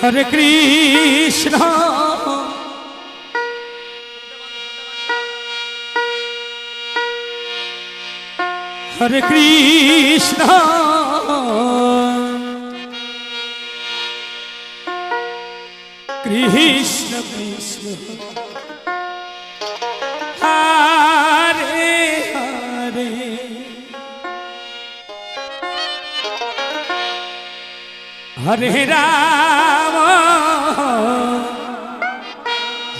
हरे कृष्ण हरे कृष्ण कृष्ण कृष्ण हरे हरे हरे राम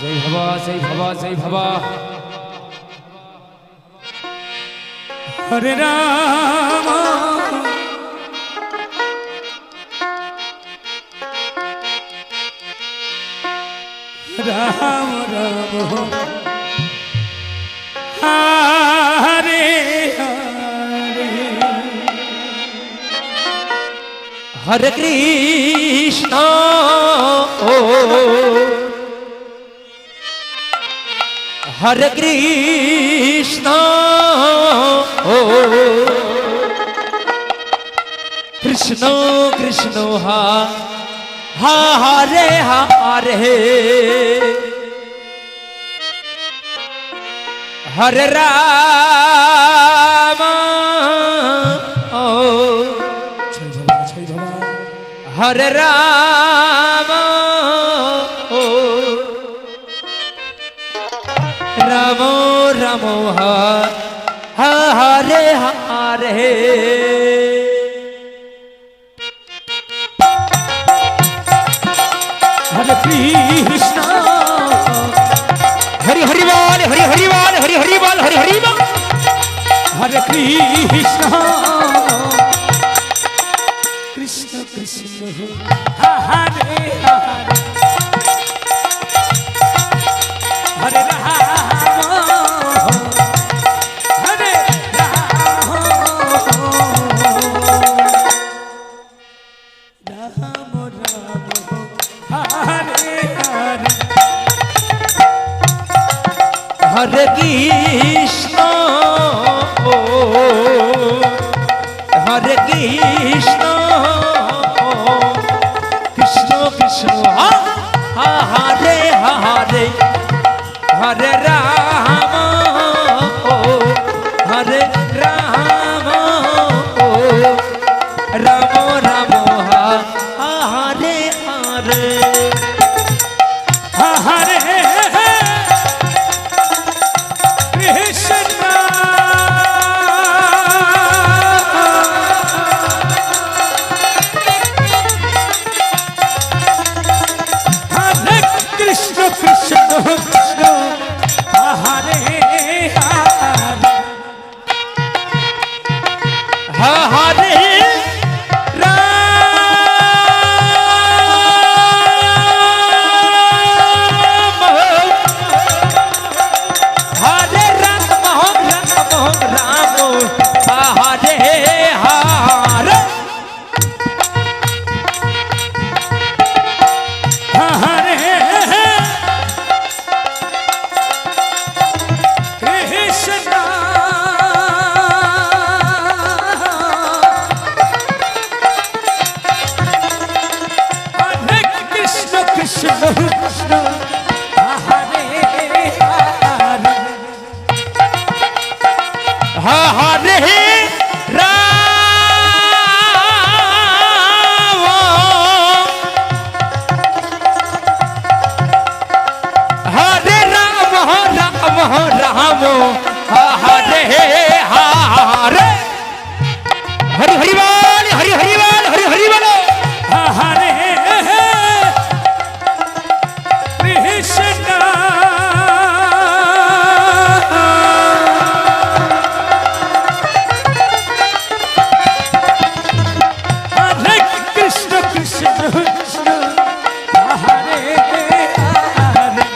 जय भवा जय भवा जय भवा हरे राम राम राम हरे हरे हरे कृष्ण हरे कृष्ण कृष्ण कृष्ण हरे हरे हरे राम हरे राम राम राम हरे हरे हरे कृष्ण हरि हरि बोल हरि हरि बोल हरि हरि बोल हरि हरि बोल हरे कृष्ण कृष्ण कृष्ण हरे हरे हरे राम हरे राम राम राम हरे हरे हरे कृष्ण हरे कृष्ण कृष्ण कृष्ण हरे हरे हरे राम हरे राम राम राम हरे हरे हरे कृष्ण हरे कृष्ण कृष्ण कृष्ण हरे हरे हरे हरि हरि बोल हरि हरि बोल हरि हरि बोलो हरे कृष्ण हरे कृष्ण कृष्ण कृष्ण हरे हरे हरे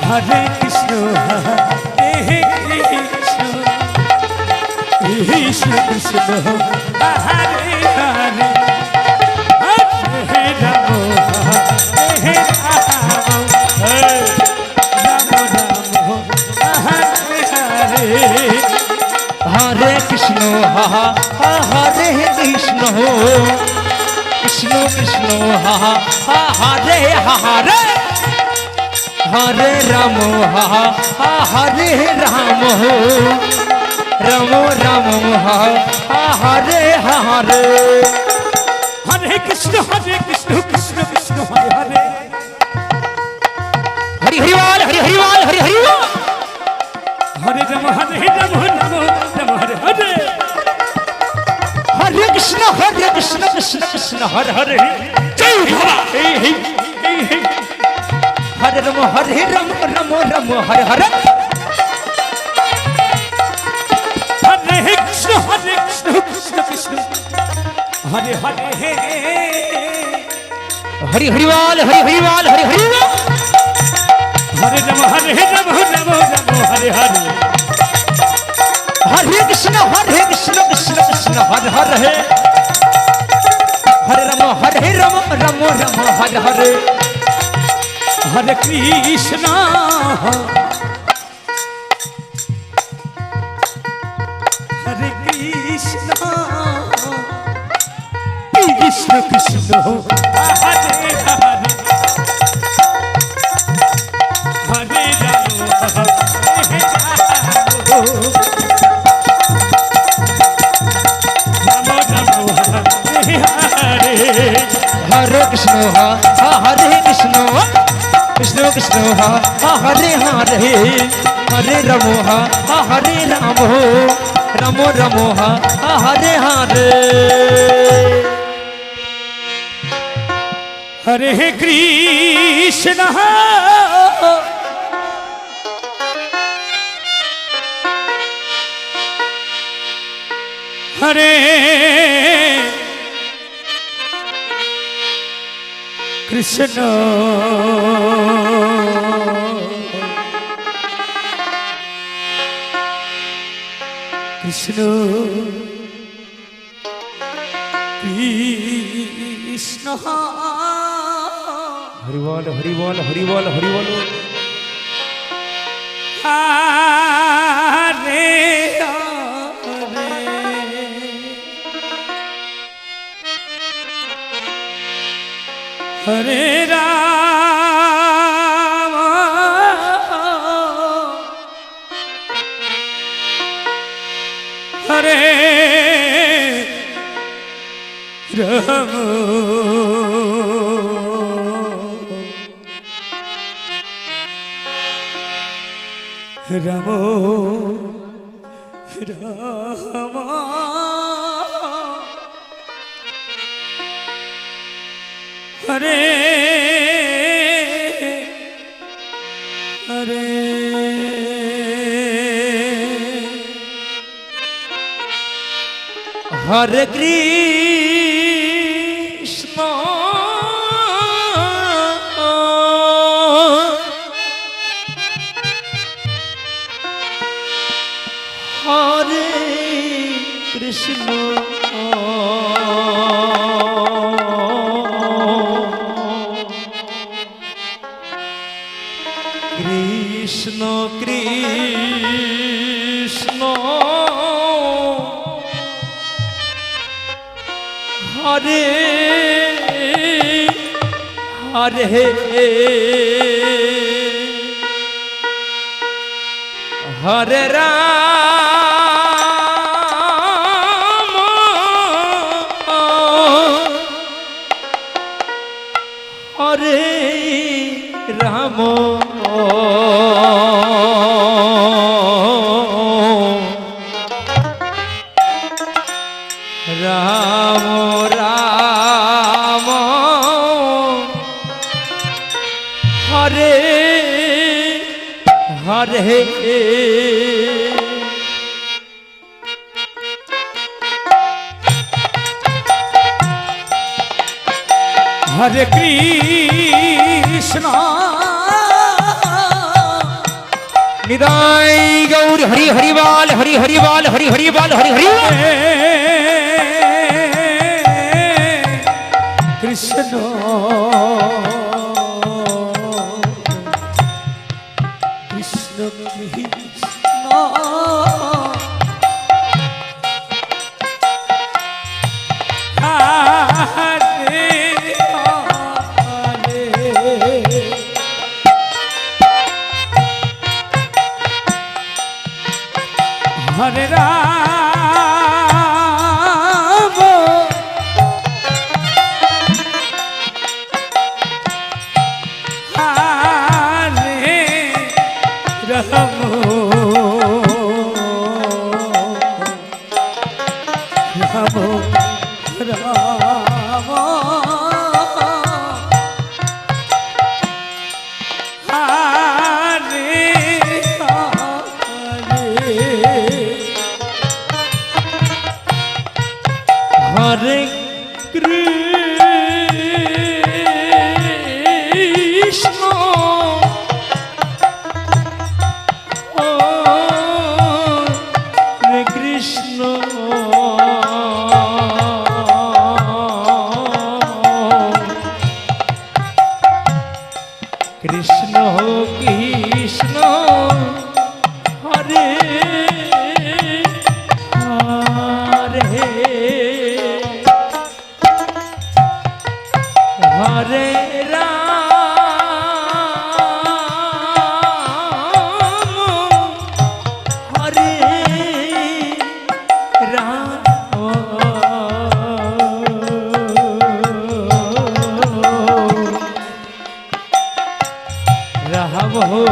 हरे कृष्ण हरे कृष्ण हरे हरे हरे राम हरे राम राम राम हरे हरे हरे कृष्ण हरे कृष्ण कृष्ण कृष्ण हरे हरे हरे राम हरे राम राम राम हरे हरे हरे कृष्ण कृष्ण कृष्ण हरे हरे हरि हरिवाल हरि हरिवाल हरि हरिवाल हरे राम हरे राम राम हरे हरे हरे कृष्ण कृष्ण कृष्ण हरे हरे जय बाबा हरे राम राम राम हरे हरे हरे कृष्ण कृष्ण कृष्ण हरे हरे हरि हरिवाल हरि हरिवाल हरि हरिवाल हरे राम राम हरे हरे हरे कृष्ण कृष्ण कृष्ण हरे हरे हरे राम राम राम हरे हरे हरे कृष्ण हरे कृष्ण कृष्ण कृष्ण हरे हरे हरे राम हरे राम हरे हरे हरे कृष्ण हरे कृष्ण कृष्ण कृष्ण हरे हरे हरे राम हरे राम राम राम हरे हरे हरे कृष्ण हरे कृष्ण कृष्ण कृष्ण हरिवाल हरिवाल हरिवाल हरिवाल हरे हरे राम हरे राम राम राम हरे हरे हरे कृष्ण हरे कृष्ण कृष्ण कृष्ण हरे हरे हरे राम हरे राम राम राम हरे हरे हरे कृष्ण निदाई गौर हरि हरिवाल हरि हरिवाल हरि हरिवाल हरि हरिवाल कृष्ण कृष्ण कृष्ण हरे राम हरे राम राम राम हरे कृष्ण हरे कृष्ण कृष्ण कृष्ण हरे हरे हरे राम हरे राम राम हो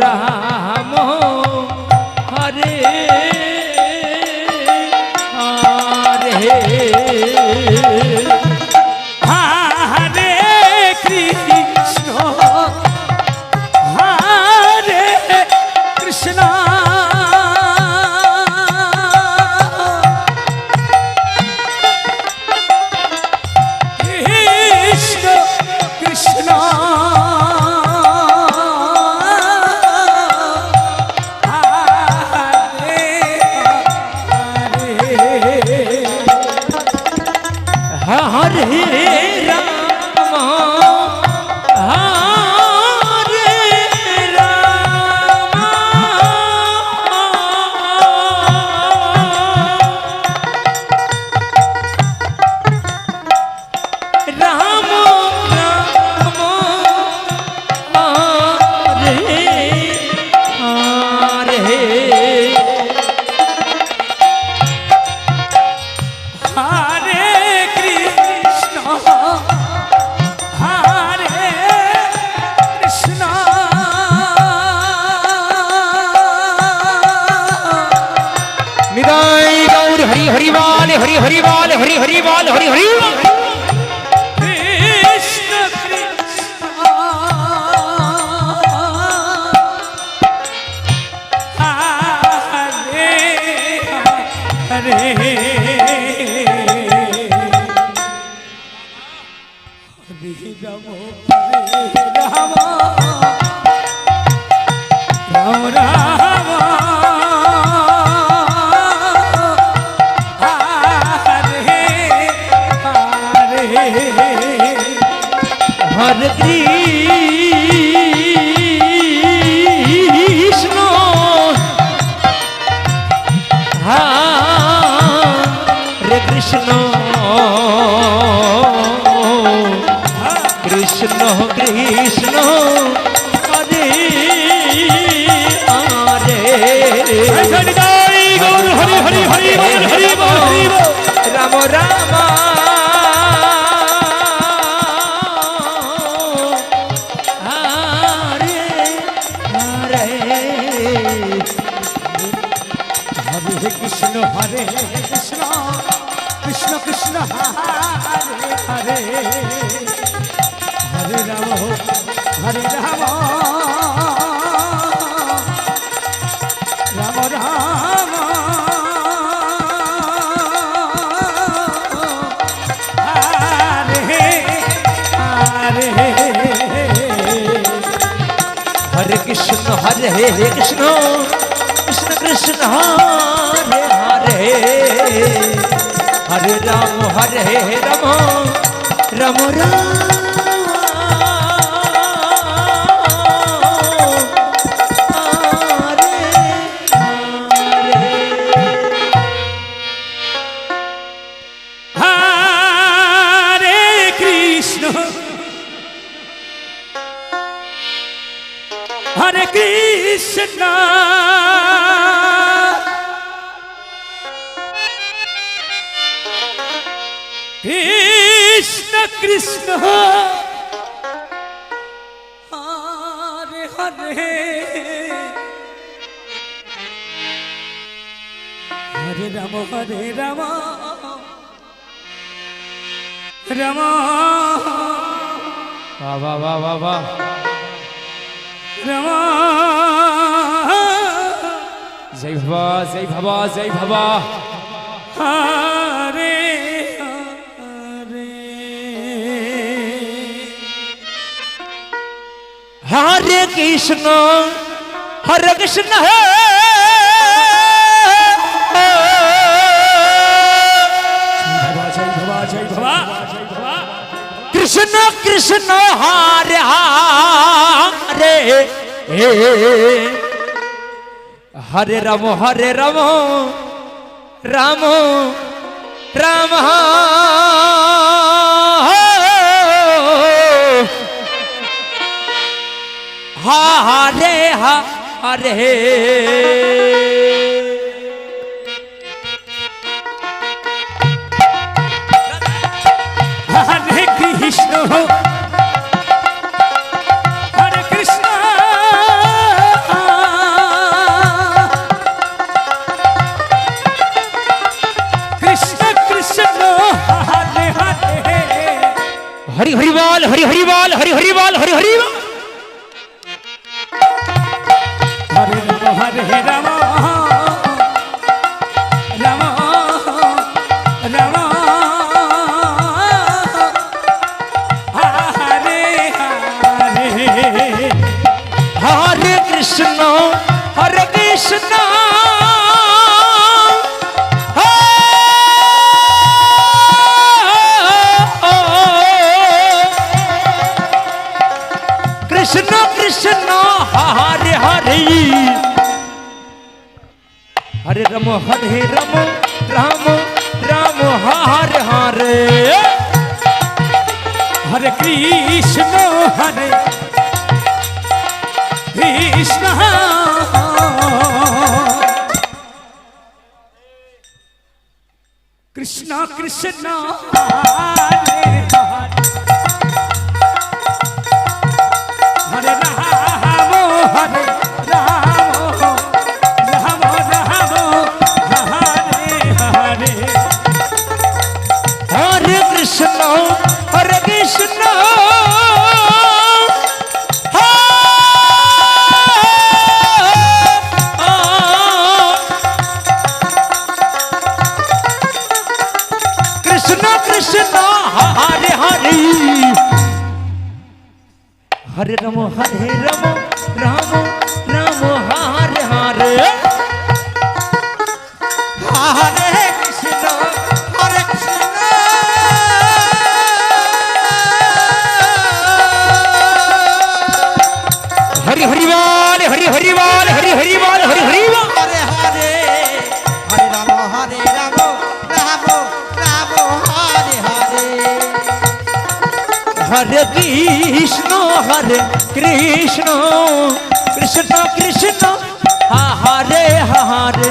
राम हरे हरे हरे कृष्ण हरे कृष्ण कृष्ण कृष्ण हरे राम हरे राम राम राम हरे हरे हरे कृष्ण हरे कृष्ण निदाई गौर हरि हरिवाल हरि हरिवाल हरि हरिवाल हरि हरिवाल कृष्ण कृष्ण हरे हरे हरे राम हरे राम राम राम हरे हरे हरे कृष्ण हरे कृष्ण कृष्ण कृष्ण हरे हरे गौर हरि हरि हरि बोल हरि बोल हरि बोल राम राम हरे हरे हरे कृष्ण कृष्ण कृष्ण हरे हरे हरे राम हरे राम राम राम हरे हरे हरे कृष्ण हरे कृष्ण कृष्ण कृष्ण हरे हरे हरे राम राम राम हरे कृष्ण हरे कृष्ण कृष्ण कृष्ण हरे हरे हरे राम राम वाह वाह वाह वाह वाह राम जय भवा जय भवा जय भवा हरे हरे कृष्ण है जय भवा जय भवा कृष्ण कृष्ण हरे हरे हरे राम राम राम हरे हरे हरे कृष्ण हरे कृष्ण कृष्ण कृष्ण हरे हरे हरि हरि बोल हरि हरि बोल हरि हरि बोल हरि हरि बोल हरे राम राम राम हरे हरे हरे कृष्ण कृष्ण कृष्ण हरे हरे हरे राम राम राम हरे हरे हरे कृष्ण कृष्ण कृष्ण हरे हरे राम हरे राम राम राम हरे हरे हरे कृष्ण कृष्ण कृष्ण हरे हरे हरे राम राम राम हरे हरे हरे कृष्ण हरि हरि बोल हरि हरि बोल हरि हरि बोल हरि हरि बोल हरे हरे हरे राम राम राम हरे हरे हरे कृष्ण कृष्ण कृष्ण हरे हरे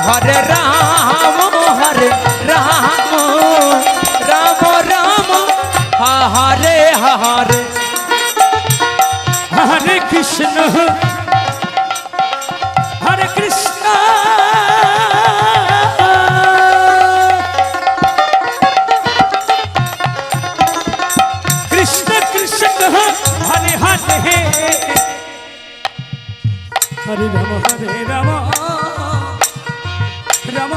हरे राम राम राम हरे हरे हरे कृष्ण हरे कृष्ण कृष्ण कृष्ण हरे हरे हरे राम राम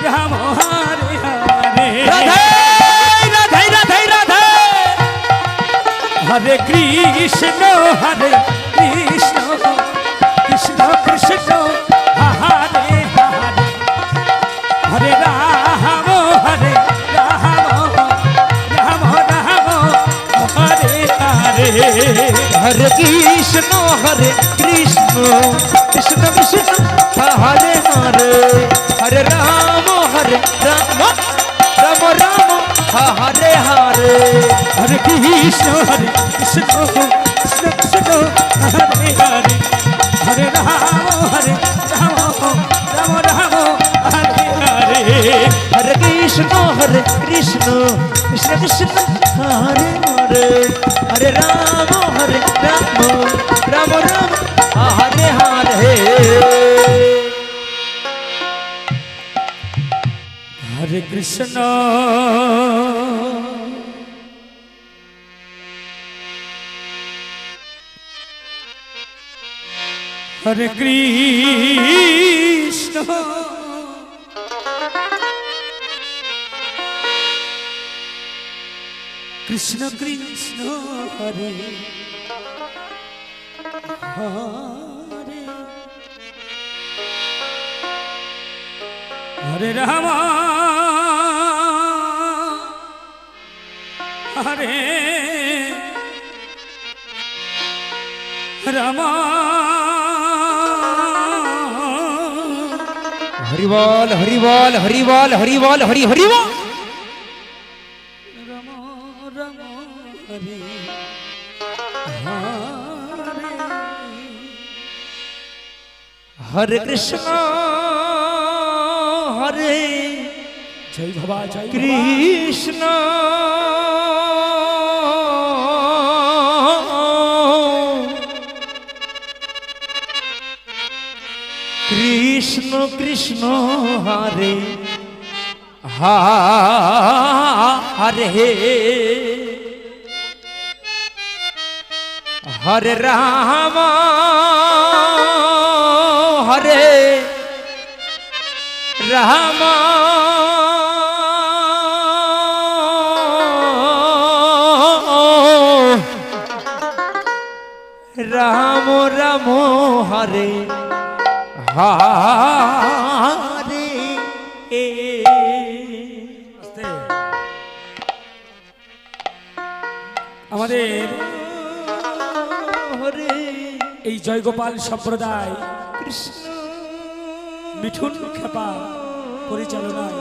राम हरे हरे राधे राधे राधे राधे हरे कृष्ण কৃষ্ণ হরে হরে হরে রাম হরে রাম রাম রাম হরে হরে হরে কৃষ্ণ কৃষ্ণ কৃষ্ণ হরে হরে হরে রাম রাম রাম হরে হরে হরে কৃষ্ণ কৃষ্ণ কৃষ্ণ হরে হরে হরে রাম রাম রাম রাম হরে হরে হরে কৃষ্ণ কৃষ্ণ কৃষ্ণ হরে হরে হরে রাম রাম রাম হরে হরে হরে কৃষ্ণ হরে কৃষ্ণ কৃষ্ণ কৃষ্ণ হরে হরে হরে রাম হরে রাম হরি বল হরি বল হরি বল হরি বল হরি হরি বল রাম রাম হরে হরে কৃষ্ণ হরে জয় বাবা জয় কৃষ্ণ কৃষ্ণ কৃষ্ণ হরে হরে হরে রাম হরে রাম রাম রাম হরে হরে আমাদের হরে এই জয়গোপাল সম্প্রদায় কৃষ্ণ মিঠুন খেপা পরিচালনায়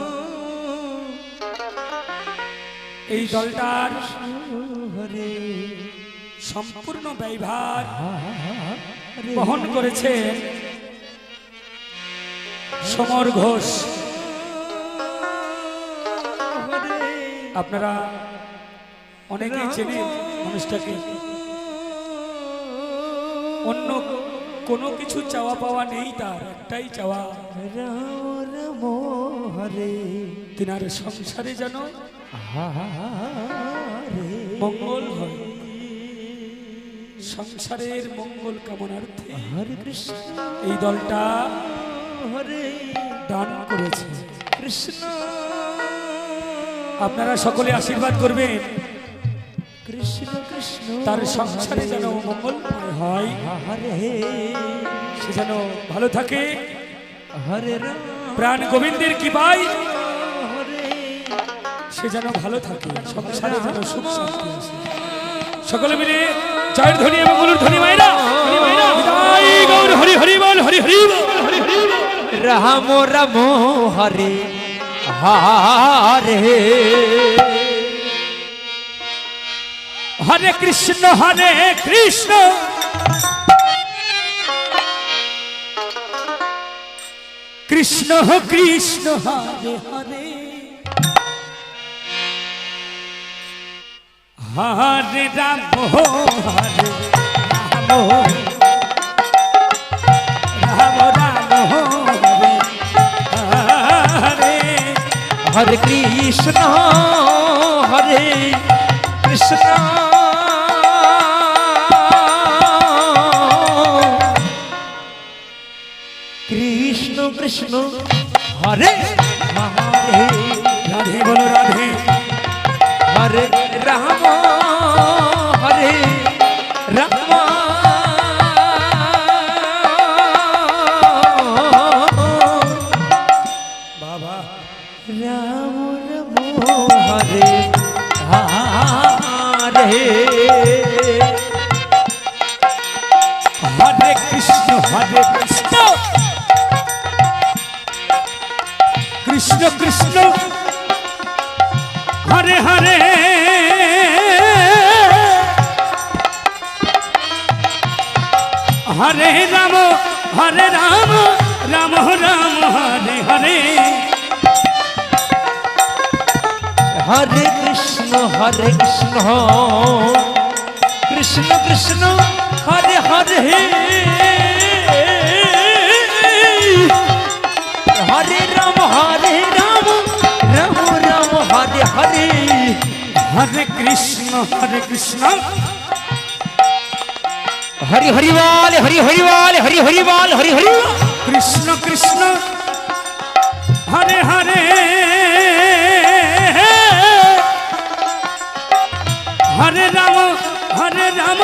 এই দলটার হরে সম্পূর্ণ ব্যয়ভার বহন করেছেন সমর ঘোষ। আপনারা অনেকেই চেনেন মানুষটাকে, অন্য কোনো কিছু চাওয়া পাওয়া নেই, তার একটাই চাওয়া হরে তিনার সংসারে যেন মঙ্গল হয়, সংসারের মঙ্গল কামনার্থে হরে কৃষ্ণ এই দলটা হরে দান করেছে। কৃষ্ণ আপনারা সকলে আশীর্বাদ করবেন কৃষ্ণ কৃষ্ণ তার সংসারে যেন মঙ্গলময় হয়, হরে সে যেন ভালো থাকে, হরে রাম প্রাণ গোবিন্দের কৃপায় হরে সে যেন ভালো থাকে, সংসারে যেন সুখ শান্তি আসে। সকলে মিলে জয়ের ধ্বনি এবং গুরুর ধ্বনি মায়েরা বিদায় গৌর হরি হরি বল হরি হরি বল হরি হরি বল। রাম রাম হরে হরে হরে কৃষ্ণ কৃষ্ণ কৃষ্ণ হরে হরে হরে রাম হরে রাম রাম রাম হরে হরে হরে কৃষ্ণ হরে কৃষ্ণ কৃষ্ণ কৃষ্ণ হরে হরে রাধে বলো রাধে হরে রাম হরে রাম কৃষ্ণ কৃষ্ণ হরে হরে হরে রাম রাম রাম হরে হরে हरे कृष्ण कृष्ण कृष्ण हरे हरे हरे राम राम राम हरे हरे हरे कृष्ण हरि हरिवाल हरि हरिवाल हरि हरिवाल हरि हरि कृष्ण कृष्ण हरे हरे हरे राम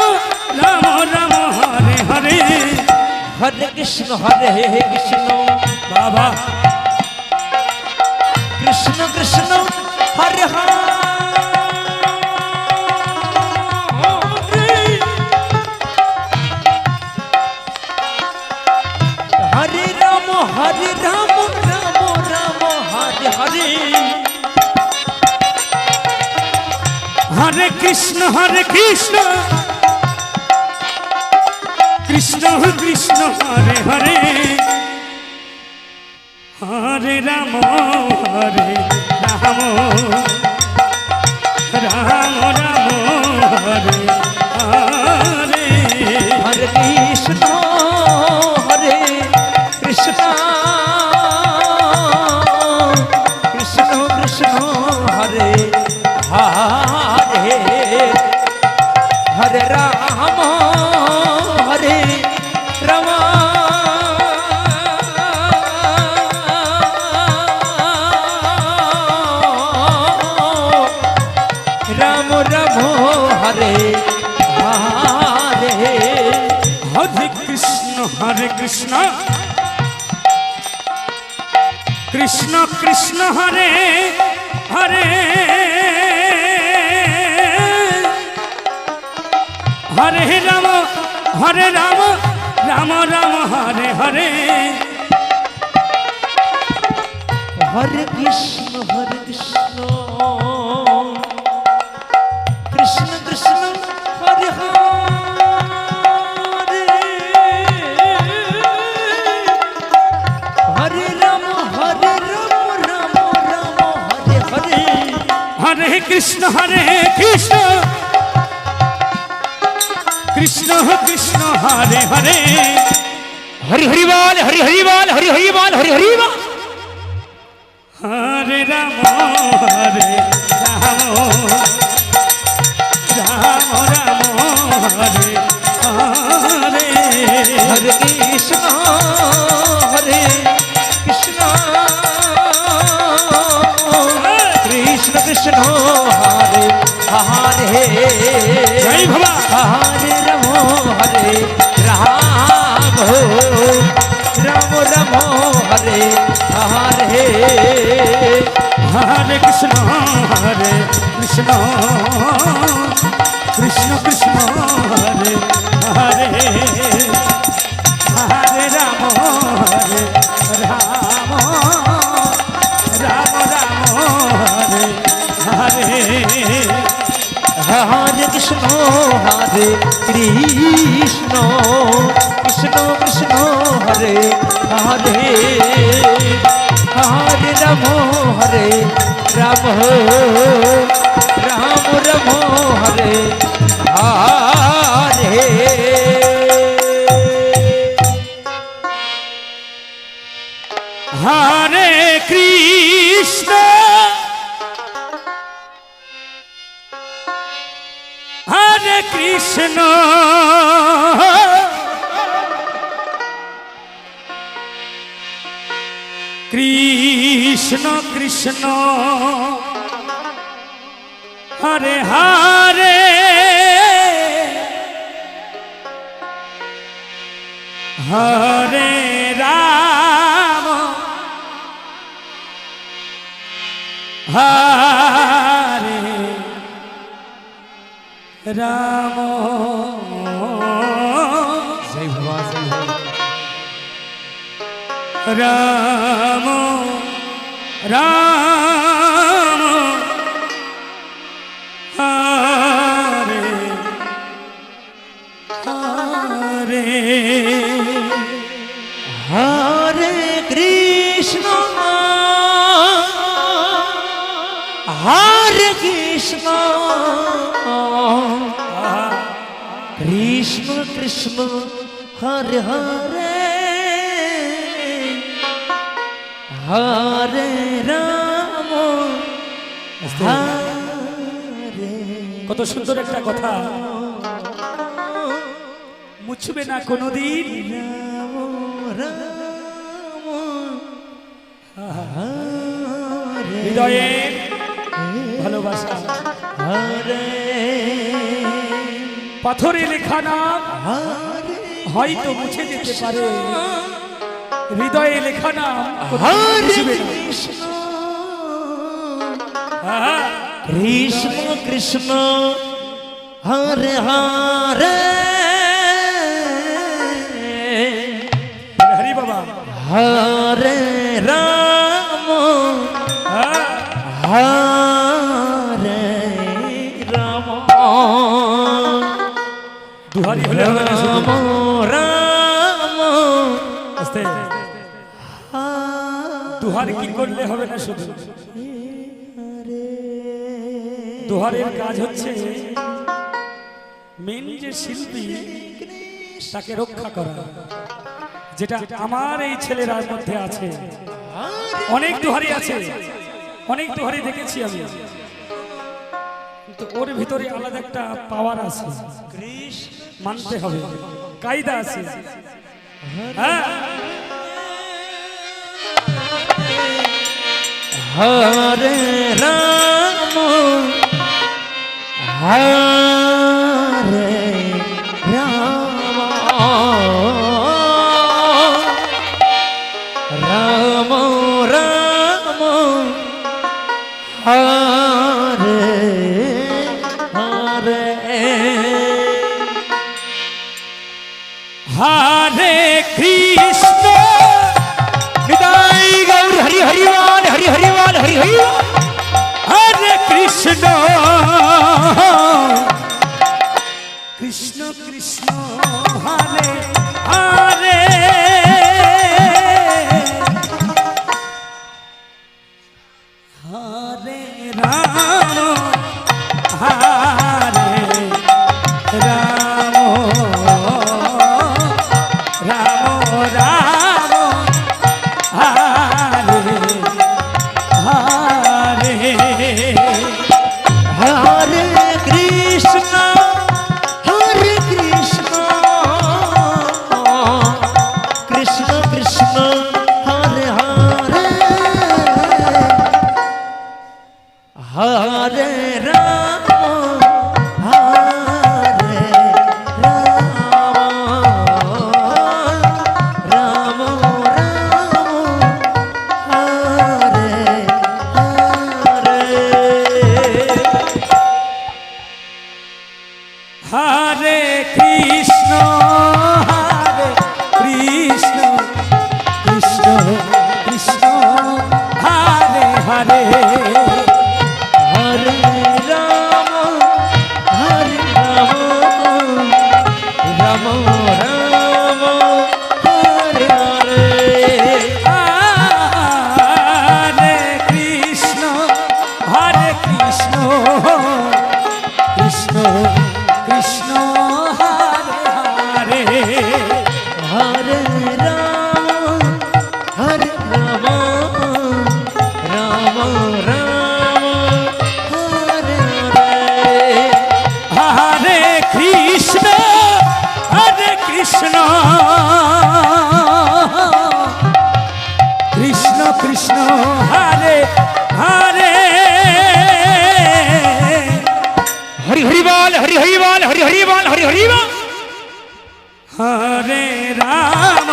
राम राम हरे हरे हरे कृष्ण बाबा कृष्ण कृष्ण हरे हरे हरे राम राम राम हरे हरे हरे कृष्ण कृष्ण कृष्ण हरे हरे हरे राम राम राम हरे हरे हरे कृष्ण कृष्ण कृष्ण कृष्ण हरे हरे हरे राम राम राम हरे हरे हरे कृष्ण कृष्ण कृष्ण हरे हरे हरे राम राम राम हरे हरे हरे कृष्ण कृष्ण कृष्ण हरे हरे हरे राम राम हरे हरे हरे कृष्ण कृष्ण कृष्ण हरे हरे हरि हरिवाल हरि हरिवाल हरि हरिवाल हरि हरिवाल हरे राम राम हरे हरे हरे कृष्ण कृष्ण कृष्ण हरे हरे जय भवा हरे राम हरे राम हरे हरे हरे कृष्ण कृष्ण कृष्ण हरे हरे हरे राम राम हरे हरे हरे कृष्ण कृष्ण कृष्ण हरे हरे हरे राम राम हरे हरे हरे कृष्ण हरे कृष्ण कृष्ण कृष्ण हरे हरे हरे राम हरे राम जय भगवान राम রাম হরে হরে হরে কৃষ্ণ হরে কৃষ্ণ কৃষ্ণ কৃষ্ণ হরে হরে হরে রাম হরে কত সুন্দর একটা কথা, মুছবে না কোনোদিন রাম হরে হৃদয়ের ভালোবাসা। হরে পাথরে লেখা নাম হরে হয়তো মুছে যেতে পারে, হৃদয়ে লেখা নাম কোনোদিন হরে মুছবে না। কৃষ্ণ হ্যাঁ, কৃষ্ণ কৃষ্ণ হরে হরে হরি বাবা। হরে রাম হ্যাঁ, হরে রাম দুহারি হলে হবে না শুধু। রাম আস্তে, দুহার কি করলে হবে না শুধু, দুহারের কাজ হচ্ছে মেন যে শিল্পী তাকে রক্ষা করা, যেটা আমার এই ছেলেরার মধ্যে আছে। অনেক দুহারি আছে, অনেক দুহারি দেখেছি আমি, কিন্তু ওর ভিতরে আলাদা একটা পাওয়ার আছে, মানতে হবে, কায়দা আছে। হ্যাঁ, হরে রাম হরে রাম রাম রাম হরে হরে হরে কৃষ্ণ নিতাই গৌর হরি হরি বল হরি হরি বল হরি হরি বল। হরে কৃষ্ণ কৃষ্ণ কৃষ্ণ হরে হরে হরে রাম হরে রাম রাম রাম হরে হরে হরে কৃষ্ণ হরে কৃষ্ণ কৃষ্ণ কৃষ্ণ হরে হরে হরে রাম হরে রাম রাম রাম হরে হরে হরে কৃষ্ণ হরে কৃষ্ণ কৃষ্ণ কৃষ্ণ হরে হরে হরে রাম হরে রাম রাম রাম হরে হরে হরে কৃষ্ণ হরে কৃষ্ণ কৃষ্ণ কৃষ্ণ হরে হরে হরে রাম হরে রাম রাম রাম হরে হরে হরে কৃষ্ণ হরে কৃষ্ণ কৃষ্ণ কৃষ্ণ হরে হরে হরি হরি বল হরি হরি বল হরি হরি বল হরি হরি বল। হরে রাম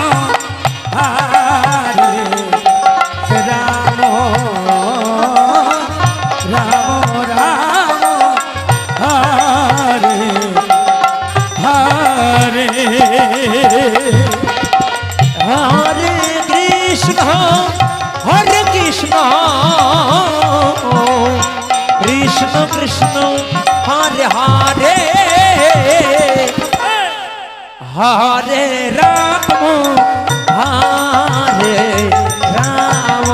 হরে রাম রাম রাম হরে হরে হরে কৃষ্ণ হরে কৃষ্ণ কৃষ্ণ কৃষ্ণ হরে হরে হরে রাম হরে রাম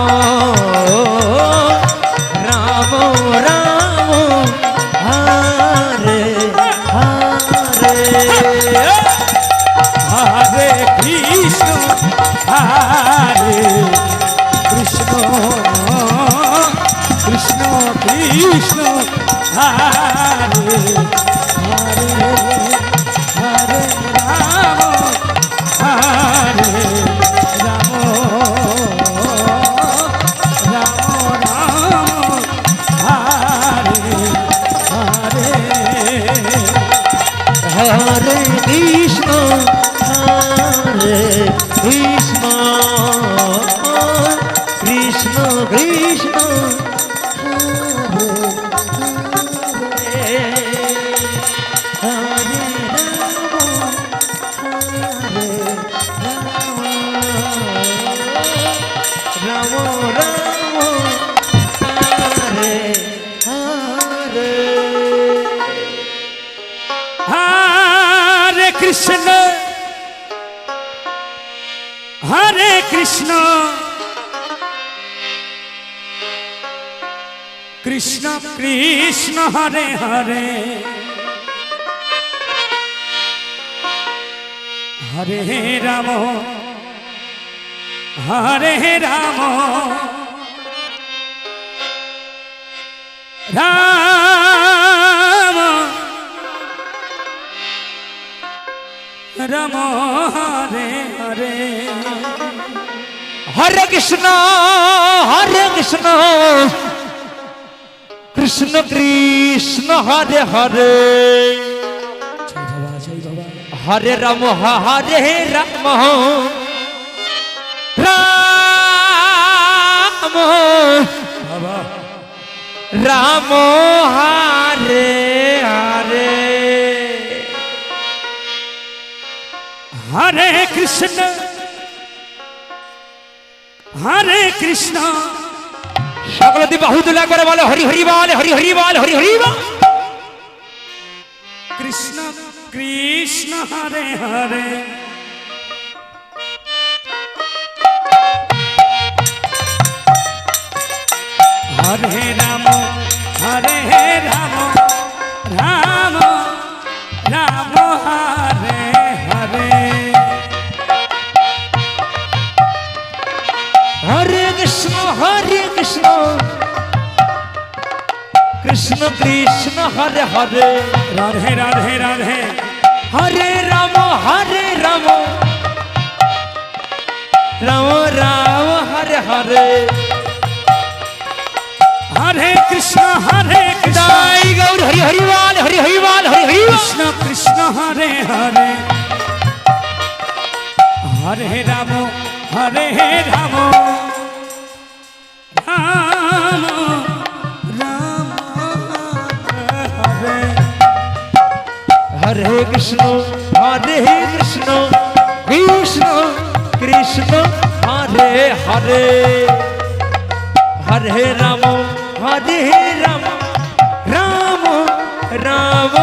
রাম রাম হরে হরে হরে কৃষ্ণ হরে কৃষ্ণ কৃষ্ণ কৃষ্ণ হরে হরে হরে রাম হরে রাম রাম রাম হরে হরে হরে কৃষ্ণ কৃষ্ণ কৃষ্ণ কৃষ্ণ হরে রাম রাম হরে হরে হরে কৃষ্ণ হরে কৃষ্ণ কৃষ্ণ কৃষ্ণ হরে হরে হরে রাম হরে রাম রাম রাম হরে হরে হরে কৃষ্ণ কৃষ্ণ কৃষ্ণ হরে হরে জয় বাবা জয় বাবা হরে রাম রাম বাবা রাম হরে হরে হরে কৃষ্ণ হরে কৃষ্ণ সকলে দিয়ে বাহু তুলে করে বলো হরি হরি বল হরি হরি বল হরি হরি বল কৃষ্ণ কৃষ্ণ হরে হরে হরে রাম হরে রাম রাম রাম হরে হরে হরে কৃষ্ণ কৃষ্ণ কৃষ্ণ হরে হরে রাধে রাধে রাধে হরে রাম রাম রাম হরে হরে হরে কৃষ্ণ জয় গৌর হরি হরি বল হরি হরি বল হরি হরি বল কৃষ্ণ কৃষ্ণ হরে হরে হরে রাম হরে রাম রাম রাম হরে হরে কৃষ্ণ কৃষ্ণ কৃষ্ণ কৃষ্ণ হরে হরে হরে রাম রাম রাম রাম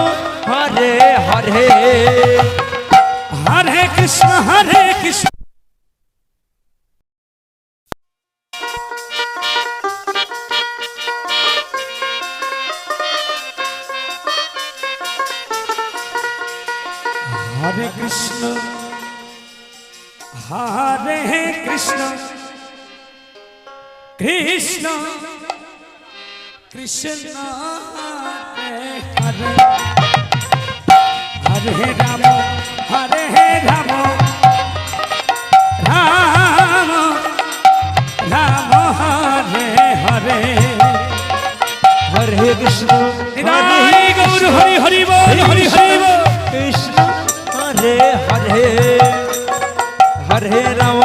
হরে হরে হরে কৃষ্ণ হরে কৃষ্ণ হরে কৃষ্ণ হরে কৃষ্ণ কৃষ্ণ কৃষ্ণ হরে হরে হরে রাম হরে রাম রাম রাম হরে হরে হরে কৃষ্ণ নিতাই গৌর হরি হরি বল হরি হরি বল কৃষ্ণ হরে হরে হরে রাম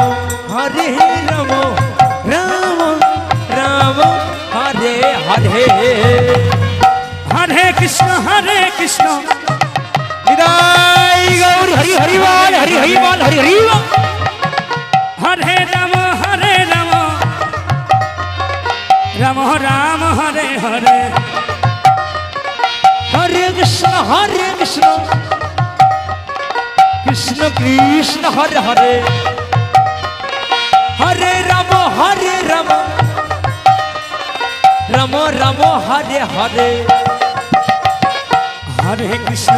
রাম রাম রাম হরে হরে হরে কৃষ্ণ জয় গৌর হরি হরি বল হরি হরি বল হরি হরি বল হরে রাম রাম রাম হরে হরে কৃষ্ণ হরে কৃষ্ণ কৃষ্ণ কৃষ্ণ হরে হরে হরে রাম রাম রাম হরে হরে হরে কৃষ্ণ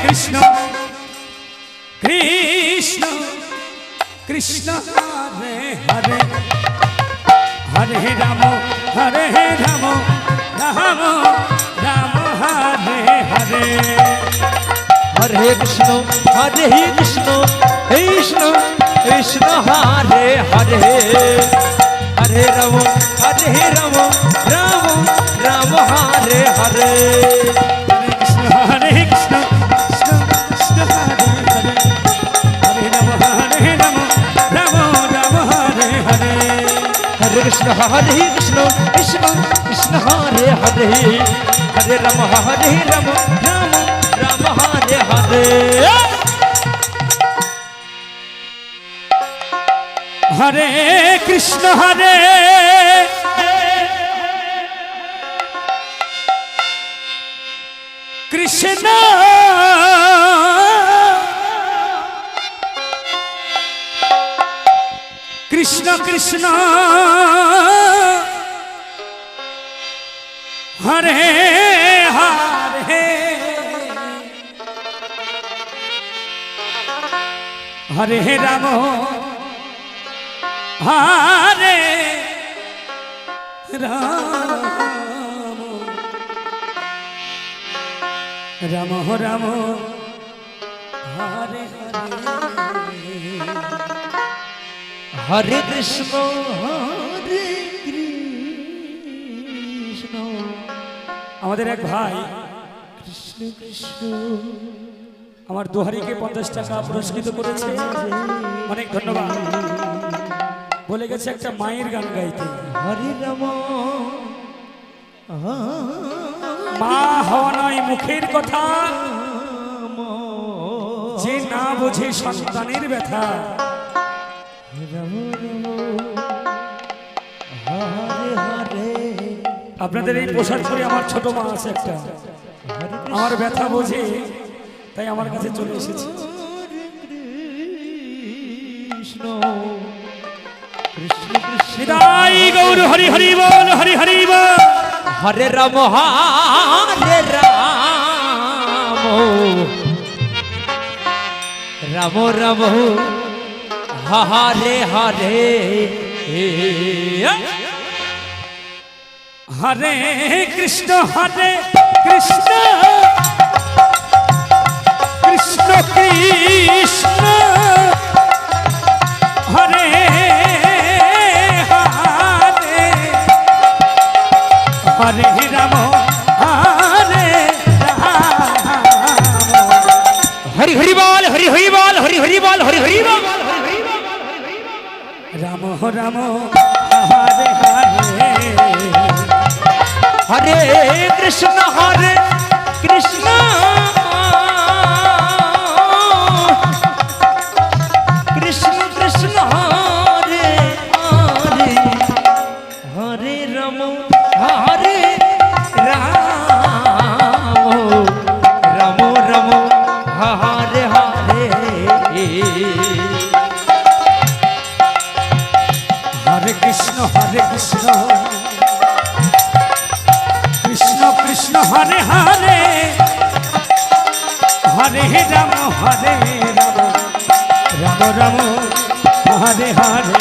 কৃষ্ণ কৃষ্ণ কৃষ্ণ হরে হরে হরে রাম রাম রাম রাম হরে হরে হরে কৃষ্ণ কৃষ্ণ কৃষ্ণ কৃষ্ণ হরে হরে হরে রাম রাম রাম হরে হরে হরে কৃষ্ণ কৃষ্ণ কৃষ্ণ হরে হরে হরে রাম রাম রাম হরে হরে হরে কৃষ্ণ কৃষ্ণ কৃষ্ণ হরে হরে হরে রাম রাম রাম হরে হরে হরে কৃষ্ণ কৃষ্ণ কৃষ্ণ কৃষ্ণ হরে হরে হরে রাম হরে রাম রাম রাম হরে হরে কৃষ্ণ কৃষ্ণ আমাদের এক ভাই কৃষ্ণ কৃষ্ণ আমার দুহারিকে 50 টাকা পুরস্কৃত করেছে, অনেক ধন্যবাদ। বলে গেছে একটা মায়ের গান গাইতে। হরে রাম মা হওয়া নয় মুখের কথা, যে না বোঝে সন্তানের ব্যথা। আপনাদের এই পোশাক পরে আমার ছোট মা আছে একটা, আমার ব্যথা বোঝে, তাই আমার কাছে চলে এসেছে। কৃষ্ণ কৃষ্ণ কৃষ্ণ নিতাই গৌর হরি হরি বল, হরি হরি বল। হরে রাম রাম রাম হরে হরে হরে কৃষ্ণ কৃষ্ণ কৃষ্ণ কৃষ্ণ হরে হরে হরে রাম হরে হরি হরি বল, হরি হরি বল, হরি হরি বল, হরি হরি বল। রাম রাম হরে হরে হরে কৃষ্ণ কৃষ্ণ কৃষ্ণ কৃষ্ণ হরে হরে হরে রাম হরে রাম রাম রাম হরে হরে হরে কৃষ্ণ কৃষ্ণ কৃষ্ণ হরে হরে হরে রাম রাম রাম হরে হরে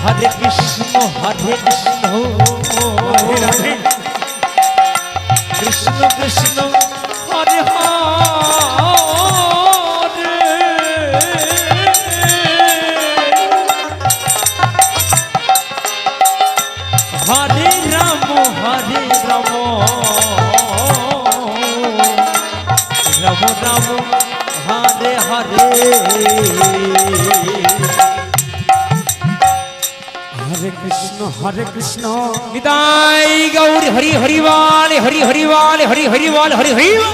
হরে কৃষ্ণ রাধে রাধে কৃষ্ণ কৃষ্ণ হরে হরে হরে রাম রাম রাম হরে হরে হরে কৃষ্ণ নিতাই গৌর হরি হরি বল, হরি হরি বল, হরি হরি বল, হরি হরি বল।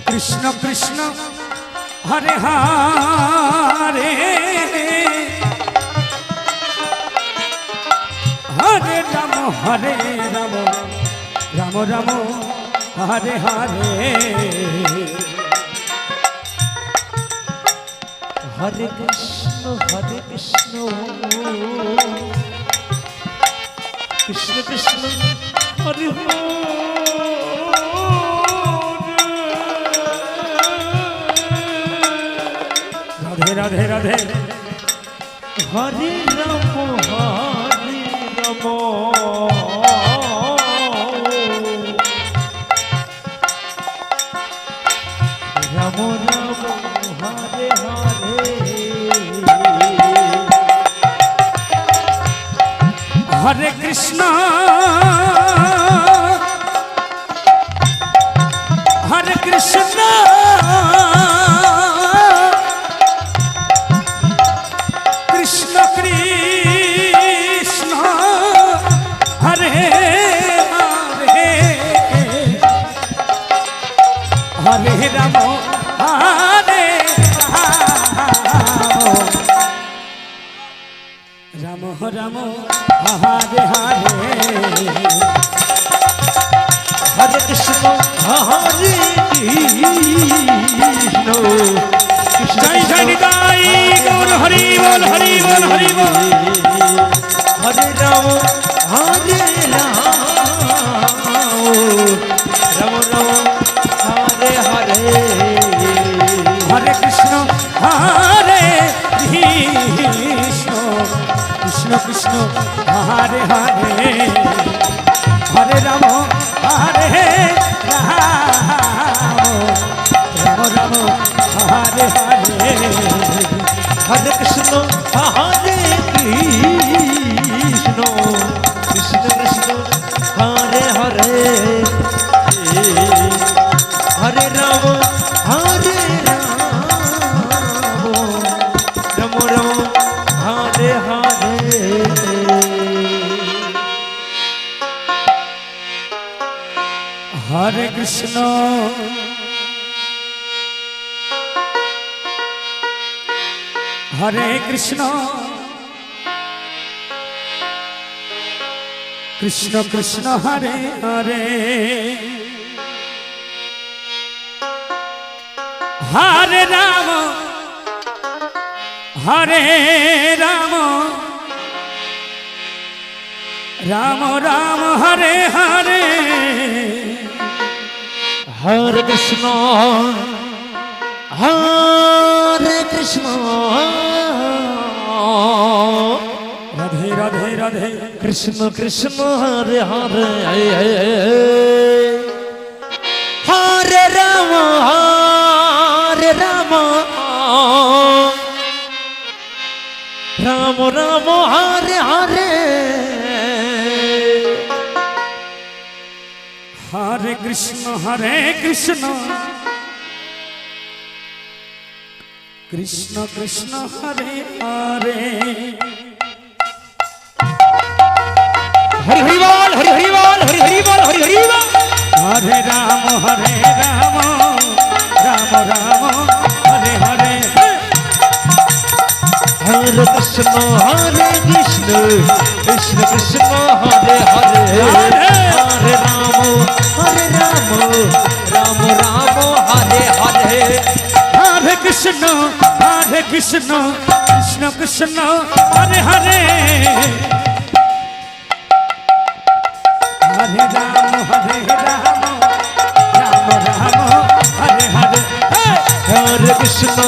কৃষ্ণ কৃষ্ণ হরে হরে হরে রাম রাম রাম হরে হরে হরে কৃষ্ণ কৃষ্ণ কৃষ্ণ হরে রাধে রাধে রাধে হরে রাম রাম হরে হরে কৃষ্ণ হরে কৃষ্ণ কৃষ্ণ কৃষ্ণ হরে হরে হরে রাম হরে রাম রাম হরে হরে হরে কৃষ্ণ হরে কৃষ্ণ জয় জয় নিতাই গৌর হরি বল হরি বল হরি বল হরে রাম হরে রাম হরে হরে হরে কৃষ্ণ হরে কৃষ্ণ কৃষ্ণ কৃষ্ণ হরে হরে হরে রাম হরে রাম রাম হরে হরে হরে কৃষ্ণ হরে কৃষ্ণ কৃষ্ণ কৃষ্ণ হরে হরে হরে রাম হরে রাম রাম হরে হরে হরে কৃষ্ণ হরে কৃষ্ণ কৃষ্ণ কৃষ্ণ হরে হরে হরে রাম রাম রাম হরে হরে হরে কৃষ্ণ হরে কৃষ্ণ রাধে রাধে রাধে কৃষ্ণ কৃষ্ণ হরে হরে হরে রাম রাম রাম হরে হরে হরে কৃষ্ণ কৃষ্ণ কৃষ্ণ হরে হরে হরি হরি বল হরি হরি বল হরি হরি বল হরি হরি বল হরে রাম রাম রাম হরে হরে হরে কৃষ্ণ কৃষ্ণ কৃষ্ণ হরে হরে হরে রাম রাম রাম হরে হরে হরে কৃষ্ণ কৃষ্ণ কৃষ্ণ হরে হরে হরে রাম রাম রাম হরে হরে হরে কৃষ্ণ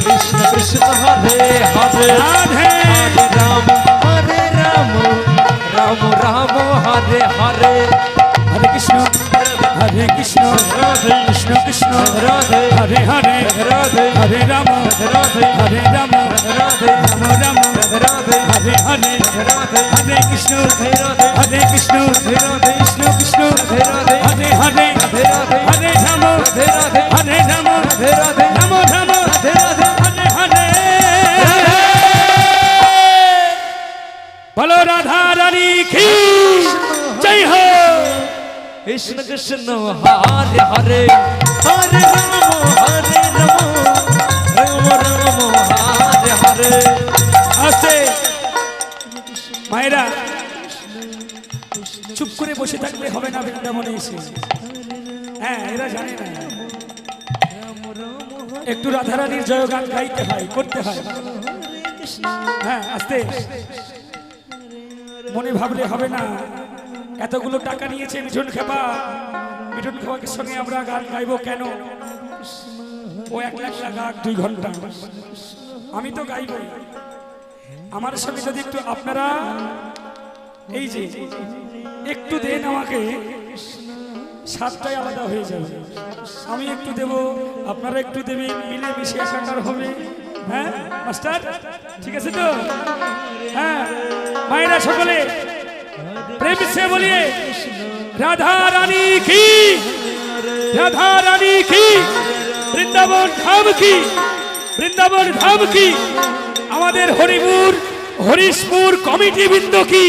কৃষ্ণ কৃষ্ণ হরে হরে রাধে হরে রাম রাম রাম হরে হরে হরে কৃষ্ণ কৃষ্ণ কৃষ্ণ রাধে হরে হরে রাধে হরে রাম রাধে রাম রাধে রাম রাম রাধে হরে হরে রাধে হরে কৃষ্ণ রাধে কৃষ্ণ রাধে কৃষ্ণ কৃষ্ণ রাধে হরে হরে রাধে হরে রাম রাধে রাধে হরে রাম রাধে রাধে রাম রাম রাধে রাধে হরে হরে বলো রাধা রানী কি জয় হো কৃষ্ণ কৃষ্ণ হরে হরে হরে রাম রাম রাম হরে হরে আস্তে বৃন্দাবনে এসে। হ্যাঁ, এরা জানে না একটু রাধারানীর জয়গান গাইতে হয়, করতে হয়। হ্যাঁ, আস্তে মনে ভাবলে হবে না। এতগুলো টাকা নিয়েছে মিঠুন খেপা, মিঠুন খেপাকে সঙ্গে আমরা গান গাইবো কেন? ও 1 লাখ গাক 2 ঘন্টা, আমি তো গাইবই। আমার সঙ্গে যদি একটু আপনারা এই যে একটু দেন আমাকে, সাতটাই আলাদা হয়ে যাবে। আমি একটু দেব, আপনারা একটু দেবেন, মিলে মিশে একাকার হবে। হ্যাঁ মাস্টার, ঠিক আছে তো? হ্যাঁ মায়েরা সকলে প্রেম সে বলিয়ে রাধা রানী কি, রাধা রানী কি, বৃন্দাবন ধাম কি, বৃন্দাবন ধাম কি, আমাদের হরিশপুর কমিটি বৃন্দ কি,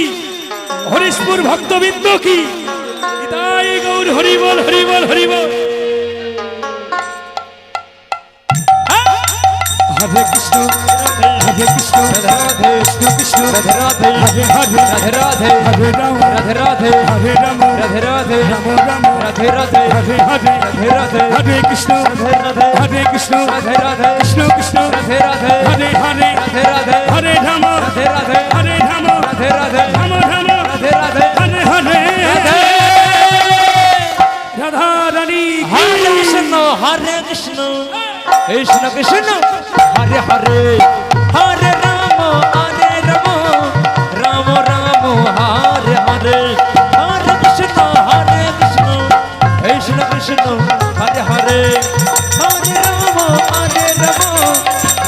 হরিশপুর ভক্তবৃন্দ কি। নিতাই গৌর হরিবল হরিবল হরিবল। হরে কৃষ্ণ হরে কৃষ্ণ রাধে কৃষ্ণ কৃষ্ণ রাধে রাধে হরে হরে রাধে রাধে হরে রাম রাধে রাধে হরে রাম রাধে রাধে রাম রাম রাধে রাধে হরে হরে রাধে রাধে হরে কৃষ্ণ রাধে রাধে হরে কৃষ্ণ রাধে রাধে কৃষ্ণ কৃষ্ণ রাধে রাধে হরে হরে রাধে রাধে হরে রাম রাধে রাধে হরে রাম রাধে রাধে রাম রাম রাধে রাধে হরে হরে রাধা রানী হরে কৃষ্ণ কৃষ্ণ কৃষ্ণ হরে হরে হরে রাম রাম রাম হরে হরে হরে কৃষ্ণ কৃষ্ণ কৃষ্ণ হরে হরে হরে রাম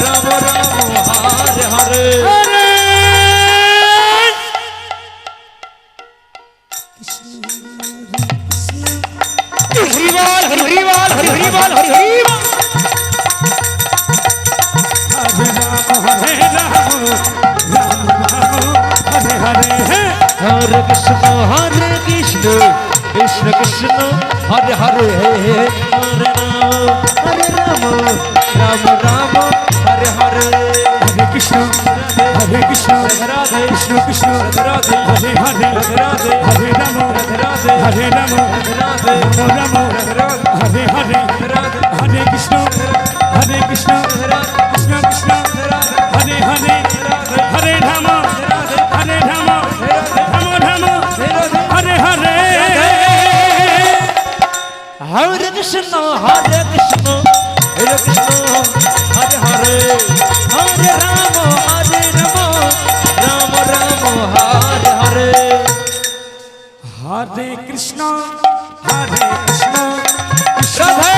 রাম রাম হরে হরে হরে হরিবল হরি হরিবল হরি হরিবল হরি হরিবল। হরে রাম রাম রাম হরে হরে হরে কৃষ্ণ কৃষ্ণ কৃষ্ণ হরে হরে হরে রাম রাম রাম হরে হরে হরে কৃষ্ণ রাধে কৃষ্ণ কৃষ্ণ রাধে হরে হরে রাধে হরে রাম রাধে হরে রাম রাধে রাম হরে হরে হরে কৃষ্ণ কৃষ্ণ কৃষ্ণ কৃষ্ণ হরে হরে হরে রাম হরে রাম রাম রাম হরে হরে হরে কৃষ্ণ হরে কৃষ্ণ হরে হরে হরে রাম রাম রাম হরে হরে হরে কৃষ্ণ কৃষ্ণ রাধে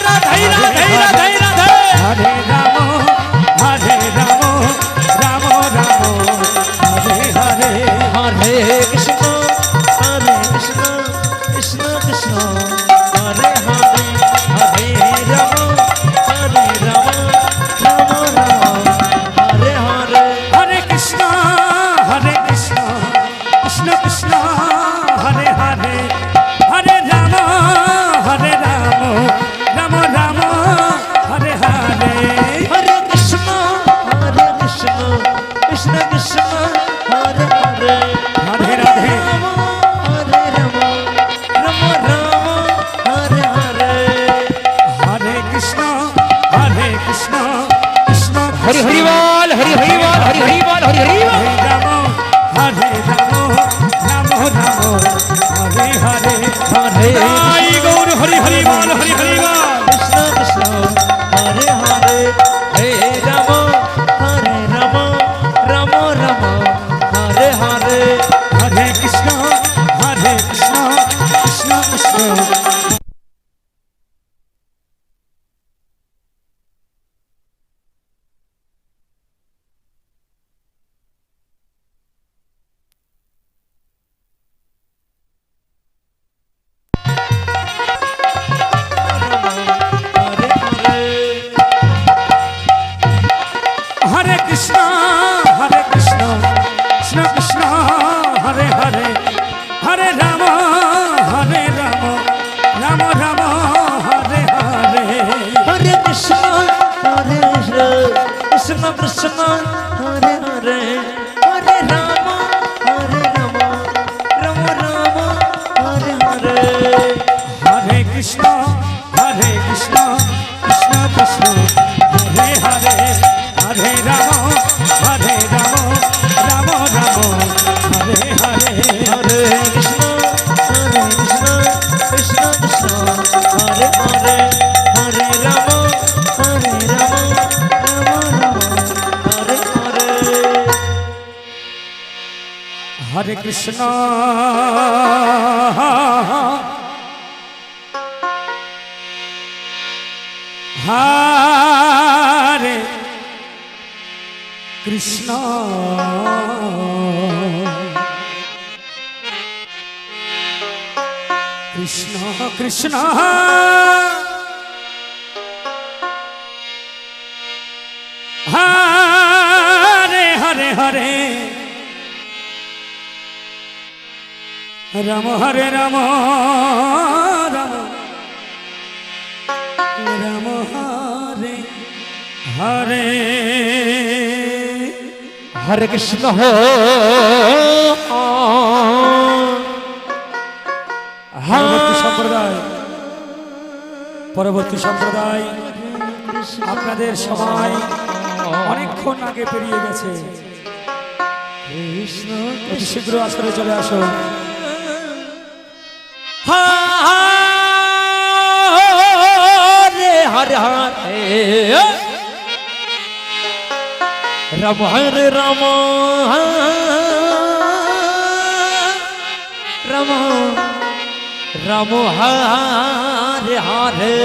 রাধে রাধে রাধে রাধে হরে রাম রাম রাম হরে হরে হরে কৃষ্ণ কৃষ্ণ কৃষ্ণ হরে হরে হরে রাম রাম রাম হরে হরে হরে কৃষ্ণ কৃষ্ণ কৃষ্ণ হরে হরে হরে রাম রাম রাম হরে হরে হরে কৃষ্ণ কৃষ্ণ কৃষ্ণ হরে হরে রাধে রাধে হরে রাম রাম রাম হরে হরে হরে কৃষ্ণ কৃষ্ণ কৃষ্ণ হরি হরিবল হরি হরিবল হরি হরিবল হরি হরিবল। হরে রাম রাম রাম হরে হরে হরে আই গৌর হরি হরি বল হরি হরি বল কৃষ্ণ কৃষ্ণ হরে হরে হে রাম রাম রাম হরে হরে হরে কৃষ্ণ কৃষ্ণ কৃষ্ণ হরে কৃষ্ণ কৃষ্ণ কৃষ্ণ হরে হরে হরে রাম রাম রাম হরে হরে হরে কৃষ্ণ কৃষ্ণ কৃষ্ণ হরে হরে হরে রাম রাম রাম হরে হরে হরে কৃষ্ণ হরে কৃষ্ণ কৃষ্ণ কৃষ্ণ হরে হরে হরে রাম হরে রাম রাম রাম হরে হরে হরে কৃষ্ণ পরবর্তী সম্প্রদায় পরবর্তী সম্প্রদায় আপনাদের সময় অনেকক্ষণ আগে পেরিয়ে গেছে কৃষ্ণ অতি শীঘ্র আসরে চলে আসো হরে হরে হরে রাম হরে রাম রাম রাম হরে হরে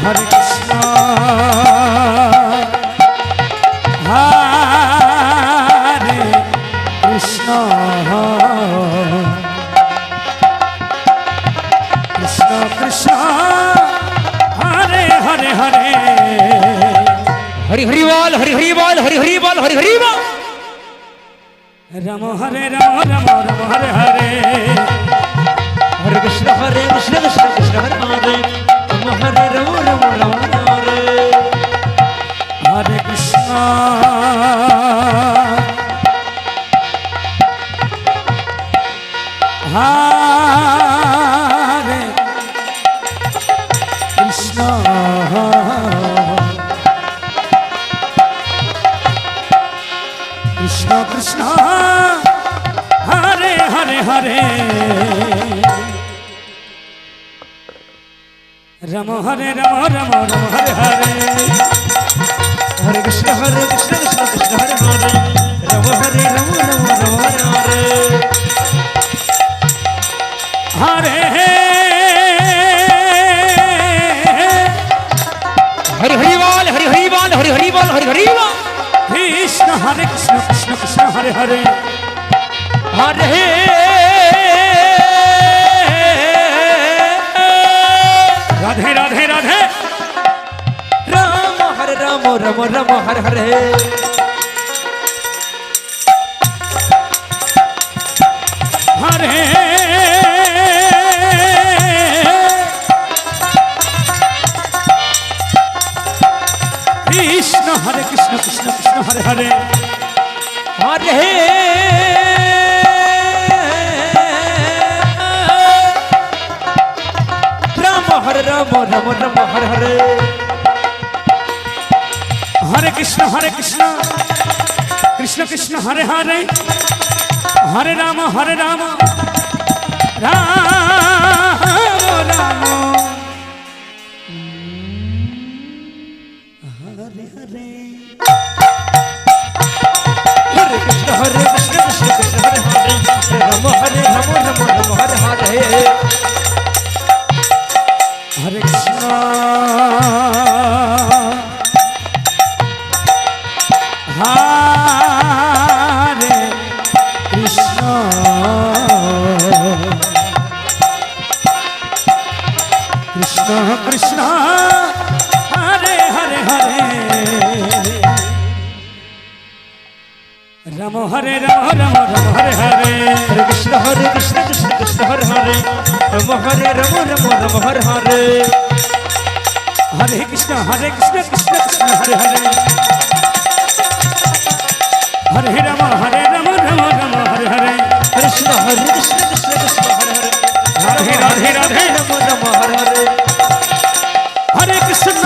হরে কৃষ্ণ হরে কৃষ্ণ কৃষ্ণ কৃষ্ণ হরে হরে হরে হরি হরি বল হরি হরি বল হরি হরি বল হরি হরি বল রাম হরে রাম রাম রাম হরে হরে হরে কৃষ্ণ কৃষ্ণ কৃষ্ণ হরে হরে রাম হরে রাম রাম রাম হরে হরে কৃষ্ণ হরে কৃষ্ণ কৃষ্ণ কৃষ্ণ হরে হরে হরে রাম হরে রাম রাম রাম হরে হরে হরে কৃষ্ণ কৃষ্ণ কৃষ্ণ হরে হরে রাম হরে রাম রাম রাম হরে হরে হরে হরি হরি বল হরি হরি বল হরি হরি বল হরি হরি বল কৃষ্ণ হরে কৃষ্ণ কৃষ্ণ কৃষ্ণ হরে হরে হরে রাধে রাধে রাধে রাম হরে রাম রাম রাম হরে হরে হরে কৃষ্ণ হরে কৃষ্ণ কৃষ্ণ কৃষ্ণ হরে হরে হরে রাম হরে রাম রাম রাম হরে হরে হরে কৃষ্ণ কৃষ্ণ কৃষ্ণ হরে হরে হরে রাম রাম রাম হরে হরে हरे कृष्ण कृष्ण कृष्ण हरे हरे राम हरे राम राम राम हरे हरे हरे कृष्ण हरे कृष्ण कृष्ण कृष्ण हरे हरे हरे राम हरे राम राम राम हरे हरे हरे कृष्ण कृष्ण कृष्ण हरे हरे राम हरे राम राम राम हरे हरे हरे कृष्ण कृष्ण कृष्ण हरे हरे हरे राम राम राम राम हरे हरे कृष्ण कृष्ण कृष्ण कृष्ण हरे हरे राधे राधे राधे राम राम हरे हरे हरे कृष्ण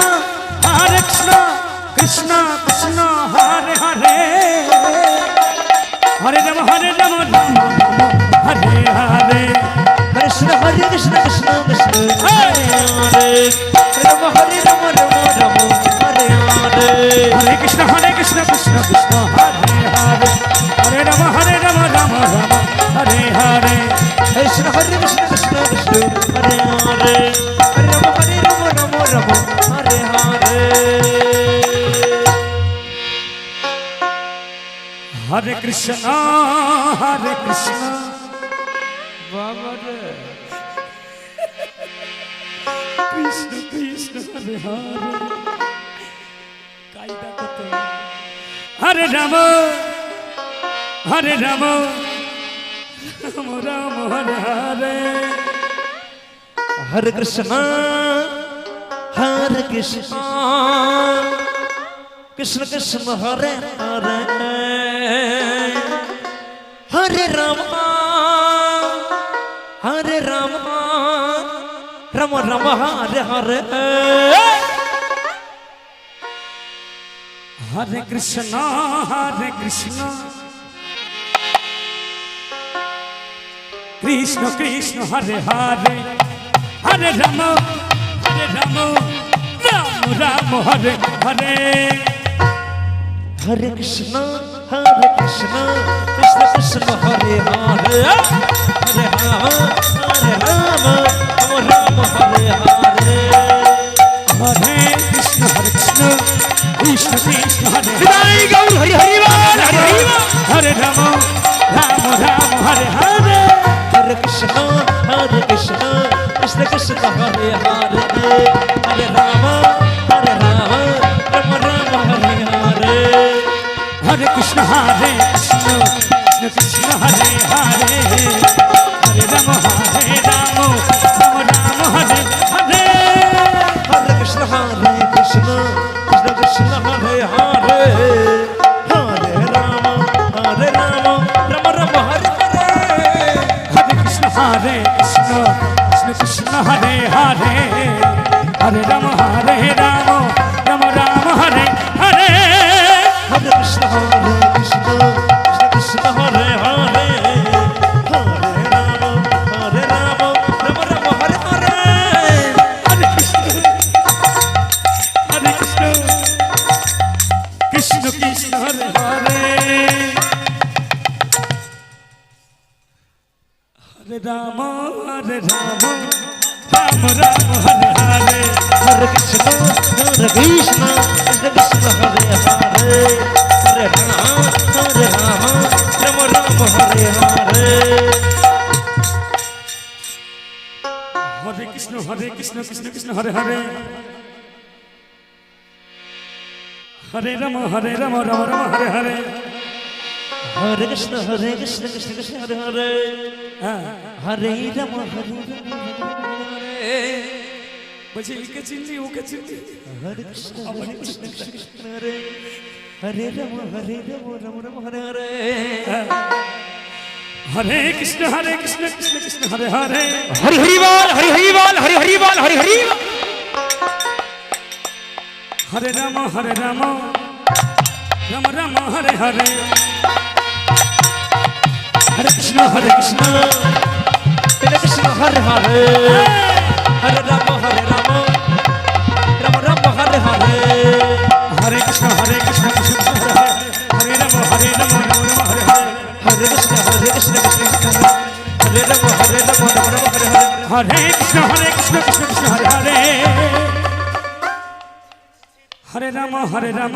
कृष्ण कृष्ण हरे हरे हरे राम राम राम हरे हरे कृष्ण कृष्ण कृष्ण कृष्ण हरे हरे राम हरे राम राम কৃষ্ণ কৃষ্ণ হরে হরে হরে রাম রাম রাম হরে হরে কৃষ্ণ হরে কৃষ্ণ কৃষ্ণ কৃষ্ণ হরে হরে হরে রাম রাম রাম হরে হরে হরে কৃষ্ণ বাবা রে কৃষ্ণ কৃষ্ণ হরে হরে কায়দা কত হরে রাম রাম রাম হরে হরে হরে কৃষ্ণ কৃষ্ণ কৃষ্ণ হরে হরে হরে রাম রাম রাম হরে হরে হরে কৃষ্ণ কৃষ্ণ কৃষ্ণ হরে হরে হরে রাম রাম রাম হরে হরে হরে কৃষ্ণ কৃষ্ণ কৃষ্ণ হরে হরে হরে রাম রাম হরে হরে হরে কৃষ্ণ কৃষ্ণ কৃষ্ণ হরে হৃদয় গৌর হরি হরি বল হরি হরি বল হরে রাম রাম হরে হরে হরে কৃষ্ণ কৃষ্ণ কৃষ্ণ হরে হরে হরে রাম রাম রাম হরে হরে হরে কৃষ্ণ কৃষ্ণ কৃষ্ণ হরে হরে হরে রাম রাম রাম হরে হরে হরে কৃষ্ণ কৃষ্ণ কৃষ্ণ হরে হরে হরে রাম রাম রাম হরে হরে হরে কৃষ্ণ কৃষ্ণ কৃষ্ণ হরে হরে হরে রাম রাম রাম হরে হরে হরে কৃষ্ণ কৃষ্ণ কৃষ্ণ হরে হরে হরে রাম রাম রাম হরে হরে হরে কৃষ্ণ কৃষ্ণ কৃষ্ণ হরে হরে হরে রাম রাম রাম হরে হরে হরে কৃষ্ণ কৃষ্ণ কৃষ্ণ হরে হরে হরে রাম রাম রাম হরে হরে হরে কৃষ্ণ কৃষ্ণ কৃষ্ণ হরে হরে হরে রাম রাম রাম হরে হরে হরে কৃষ্ণ কৃষ্ণ কৃষ্ণ হরে হরে হ্যাঁ হরে রাম হরে বলছি একে চিনলি ওকে চিনলি হরে কৃষ্ণ কৃষ্ণ কৃষ্ণ হরে হরে রাম রাম রাম হরে হরে হরে কৃষ্ণ কৃষ্ণ কৃষ্ণ হরে হরে হরি হরি বল হরি হরি বল হরি হরি বল হরি হরি বল হরে রাম রাম রাম হরে হরে হরে কৃষ্ণ কৃষ্ণ কৃষ্ণ হরে হরে হরে রাম রাম রাম হরে হরে হরে কৃষ্ণ কৃষ্ণ হরে হরে রাম রাম রাম হরে হরে হরে কৃষ্ণ কৃষ্ণ কৃষ্ণ হরে রাম রাম রাম হরে হরে হরে কৃষ্ণ কৃষ্ণ হরে হরে হরে রাম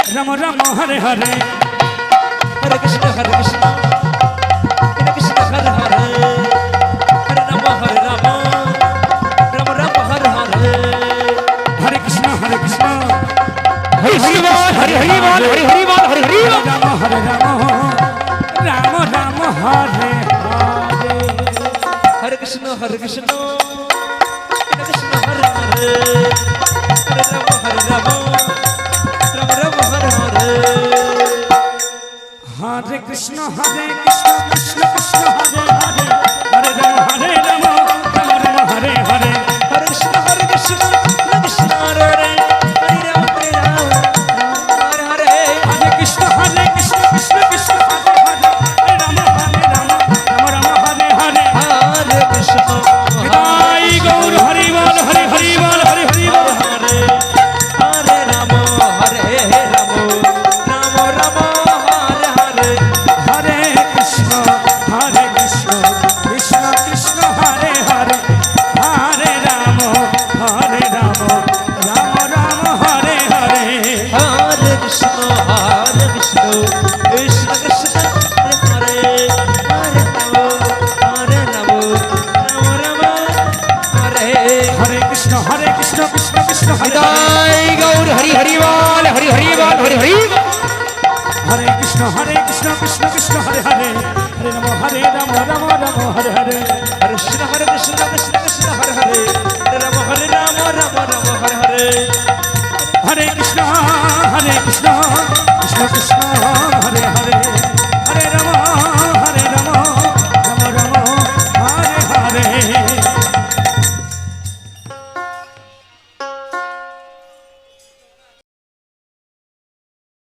রাম রাম হরে হরে হরে কৃষ্ণ কৃষ্ণ কৃষ্ণ হরে হরে হরে রাম রাম রাম হরে হরে হরে কৃষ্ণ হরি হরি বল হরি হরি বল হরি হরি বল হরি হরি বল রাম রাম হরে হরে হরে কৃষ্ণ কৃষ্ণ কৃষ্ণ হরে হরে হরে রাম রাম রাম হরে হরে হরে কৃষ্ণ কৃষ্ণ কৃষ্ণ হরে হরে হরে রাম রাম রাম হরে হরে হরে কৃষ্ণ কৃষ্ণ হরে হরে হরে রাম হরে হরে হরে কৃষ্ণ কৃষ্ণ কৃষ্ণ হরে হরে হরে রাম রাম হরে হরে হরে কৃষ্ণ হৃদয় গৌর হরি বল হরি হরি বল হরি হরি বল হরে হরে রাম হরে কৃষ্ণ কৃষ্ণ কৃষ্ণ হরে হরে হরে রাম রাম রাম হরে হরে হরে কৃষ্ণ কৃষ্ণ কৃষ্ণ হরে হরে হরে রাম রাম রাম হরে হরে হরে কৃষ্ণ কৃষ্ণ কৃষ্ণ কৃষ্ণ